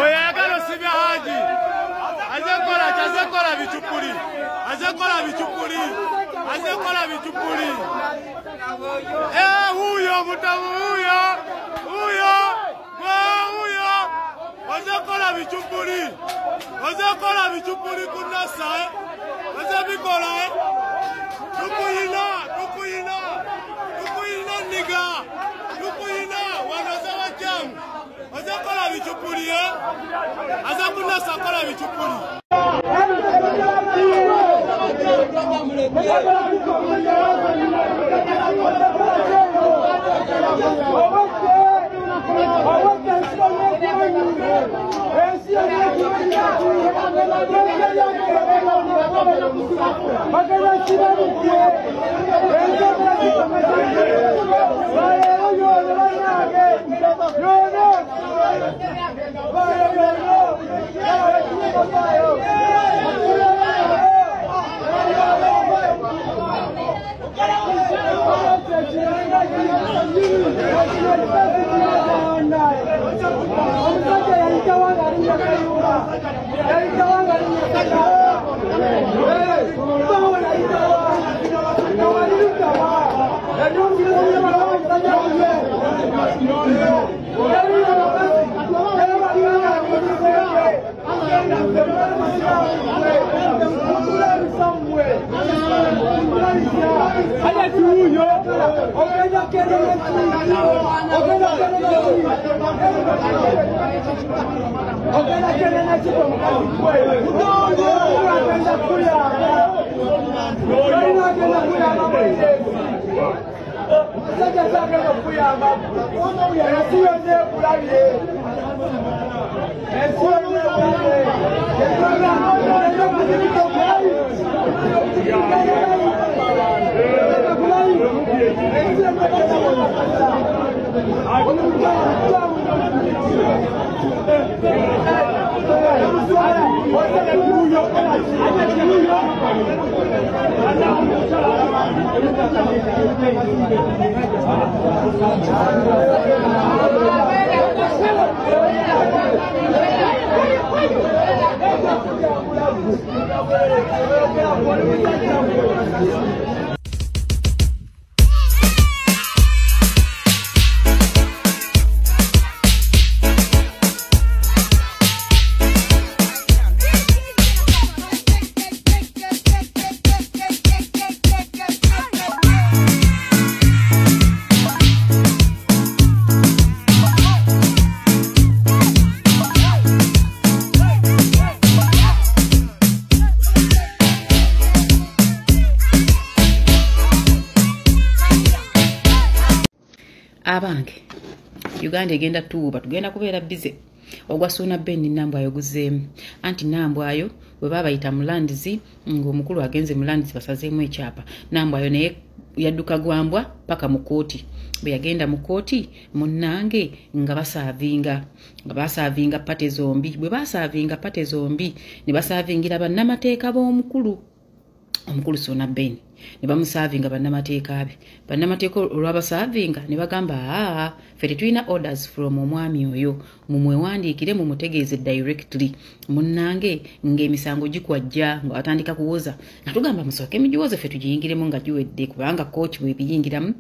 oyagala sibya haji azekola bichupuli huyo mutamu huyo azekola bichupuli kunasa azabikola tukuyina niga tukuyina wanoza wachamu azekola bichupuli azakunasa kola bichupuli abange Uganda egenda tuuba tugenda kubeera bize ogwasuna Ben Nambwa ayoguzeemu anti Nambwa ayo bwe babayita mulandizi ng'omukulu agenze mulandizi basazeemu ekyapa Nambwa ayo naye yadduka gwambwa paka mu kooti bwe yagenda mu kooti munnange nga basaavinga pate zombi bwe basaavinga pate zombi ne basaavingira bannamateeka b'omukulu Sona Ben ne bamusaavinga bannamateeka be bannamateeka olw'abasaavinga ne bagamba ffe tulina orders from omwami oyo mumwewandiikire mumutegeeze directly munnange ng'emisango gikwajja ng'atandika kuwoza nga tugamba musooke emigiwoze ffe tugiyingiremu nga giwedde kubanga coach bwe biyingiramu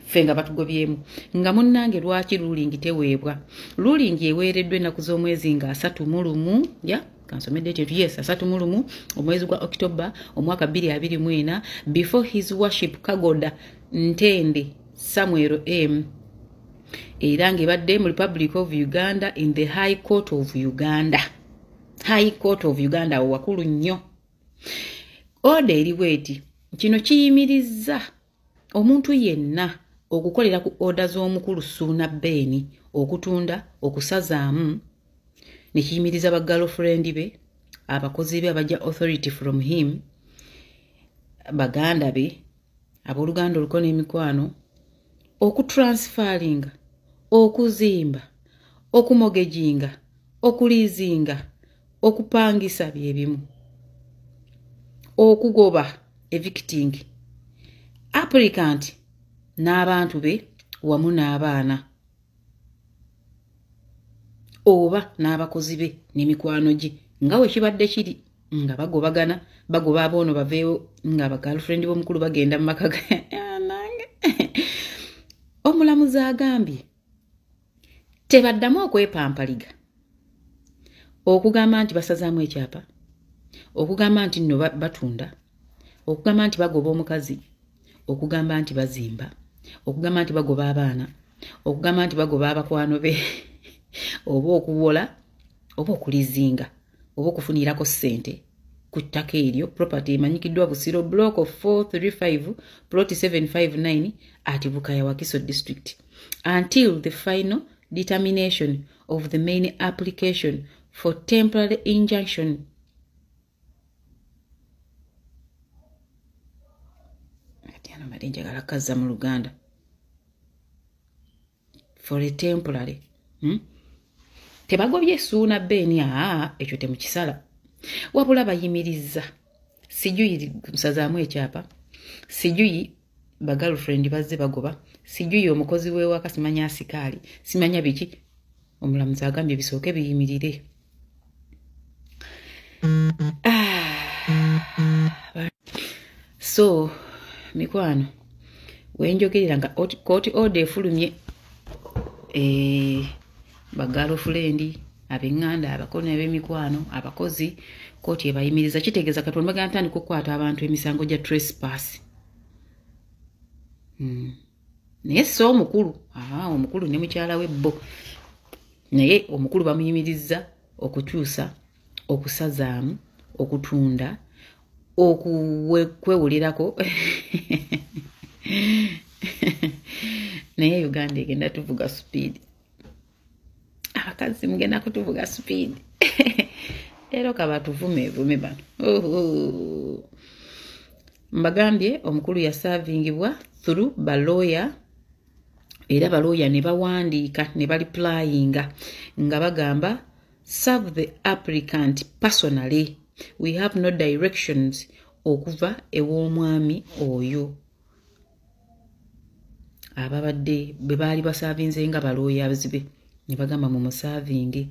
ffe nga batugobyemu nga munnange lwaki ruling teweebwa ruling eweereddwa ennaku z'omwezi nga 31 kansomedde kyetu yes 31 omwezi gwa October omwaka 2024 before his worship Kagoda Ntende Samuel M era ng'ebadde mu Republic of Uganda in the High Court of Uganda wakulu nnyo order eriwo eti kino kiyimiriza omuntu yenna okukolera ku order z'omukulu Suna Ben okutunda okusazaamu nekiyimiriza ba girlfriend be abakozi be abajja authority from him baganda be abooluganda oluko n'emikwano okutransferinga okuzimba okumogejinga okulizinga okupangisa byebimu okugoba evicting applicant n'abantu be wamu n'abaana oba n'abakozi be n'emikwano gye nga we kibadde kiri nga bagobagana bagoba aboono baveewo nga abagirlfriend b'omukulu bagenda mu maka nange omulamuzi agambye tebaddamu okwepampaliga okugamba nti basazaamu ekyapa okugamba nti nno batunda okugamba nti bagoba omukazi okugamba nti bazimba okugamba nti bagoba abaana okugamba nti bagoba abakwano be oba okuwola oba okulizinga oba okufunirako ssente ku ttaka eryo property emanyikiddwa Busiro block of 435 plot 759 at Bukaya Wakiso district until the final determination of the main application for temporary injunction atiano madenja galakaza mu Luganda for a temporary tebagobye Suuna Beni ekyo temukisala wabula bayimiriza sijuyi musazaamu ekyapa sijuyi bagirlfriend bazze bagoba sijuyi omukozi we waka simanya asikaali simanya biki omulamuzi agambye bisooke biyimirire so mikwano wenjogerera nga court order efulumye bagirlfriend abenganda abakono ab'emikwano abakozi kooti ebayimiriza kitegeeza Katonda bagenda ntandika okukwata abantu emisango gya trespass naye so omukulu ne mukyala we bo naye omukulu bamuyimiriza okukyusa okusazaamu okutunda okwewulirako naye Uganda egenda tuvuga speed abakazi mugenda kutuvuga speed ero kabatuvume bano mbagambye omukulu ya servingibwa through baloya era baloya ne bawandiika ne baliplyinga nga bagamba serve the applicant personally we have no directions okuva ew'omwami oyo ababadde bwe baali basavinze nga baloya abazibe ne bagamba mu musavinge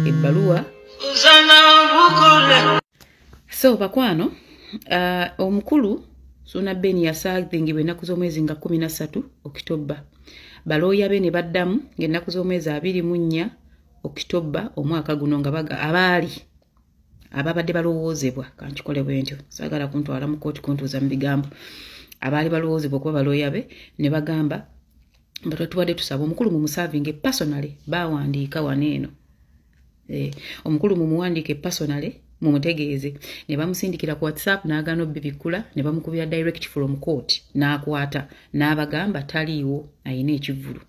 ebbaluwa so bakwano omukulu Suuna Beni yasavingibwa ennaku z'omwezi nga 13 Okitoba baloya be ne baddamu ng'ennaku z'omwezi 24 Okitoba omwaka guno nga ababadde balowoozebwa kankikole bwentyo saagala kuntwala mu kooti kuntuuza mu bigambo abaali balowoozebwa okuba baloya be ne bagamba batatuwadde tusaba omukulu mu musavinge personally bawandiika waneeno omukulu mu muwandiike personally mumutegeeze ne bamusindikira ku WhatsApp n'agaana obbibikula ne bamukubira direct from court n'akwata n'abagamba taliiwo ayina ekivulu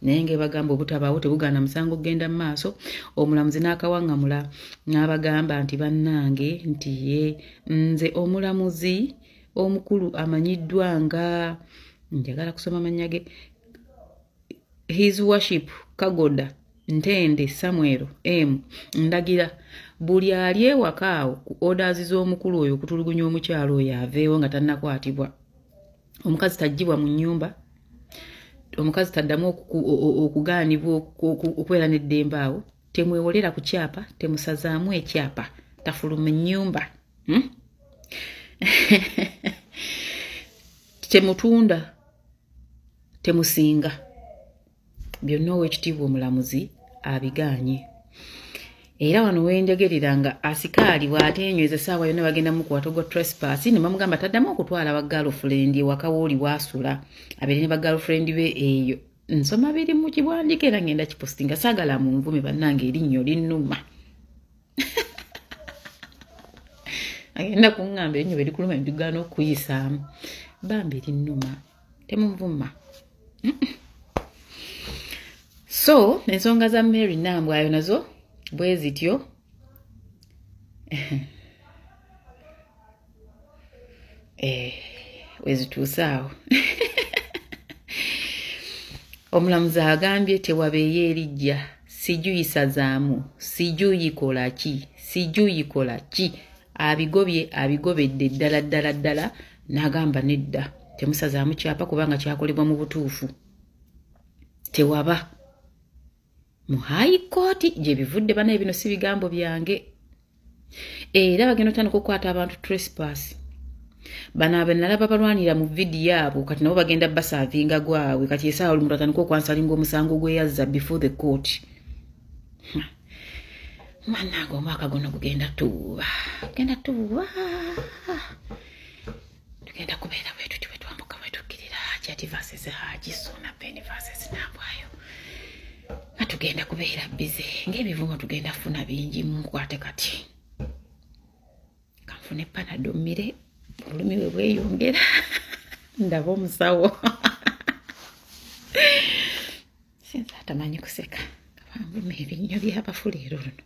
naye ng'ebagamba obutabaawo tebugaana musango genda mu maaso omulamuzi n'akawaŋŋamula n'abagamba nti bannange nti nze omulamuzi omukulu amanyiddwa nga njagala kusoma amannya ge His Worship Kagoda Ntende Samuel M ndagira buli ali ewaka awo ku orders z'omukulu oyo okutulugunya omukyalo oyo aveewo nga tannakwatibwa omukazi tajjibwa mu nnyumba omukazi taddamu okugaanibwa okwera n'eddembe awo temwewolera ku kyapa temusazaamu ekyapa tafuluma ennyumba temutunda temusinga byonna ow'ekitiibwa omulamuzi abigaanye era wano wendegerera nga asikaali bw'ateenyweza essaawa yonna bagenda mukwata ogwa trespass ne bamugamba taddamu okutwala bagirlfriend ewaka wooli waasula abeere ne bagirlfriend be eyo nsoma biri mu kiwandiiko era ngenda kipostinga saagala mu nvume bannange erinnyo linnuma agenda kuŋŋamba erinnya bwe likuluma ebigaana okuyisaamu bambi linnuma temunvuma so ensonga za Mary Nambwayo nazo bwe zityo wezituusaawo omulamuzi agambye tewabeeyo erijja sijuyisazaamu sijuyikola ki abigobedde ddala n'agamba nedda temusazaamu kyapa kubanga kyakolebwa mu butuufu tewaba mu high court gye bivudde banaye bino si bigambo byange era bagenda otandika okukwata abantu trespass bano abenalaba balwanira mu vidiyo abo kati nabo bagenda basaavinga gwawe kati esaawa olumuntu atandika okwansalinga omusango gwe yazza before the court manange omwaka guno gugenda tuuba tugenda kubeera bwetuti bwetwambuka bwetukkirira Hajati versus Haji Sona Ben versus Nambwayo tugenda kubeera bize ng'ebivumo tugenda funa bingi munkwate kati kanfune panado mmire olulimi we bweyongera ndaba omusawo sinza atamanyi kuseka kabambume ebinnyo by'abafu leero luno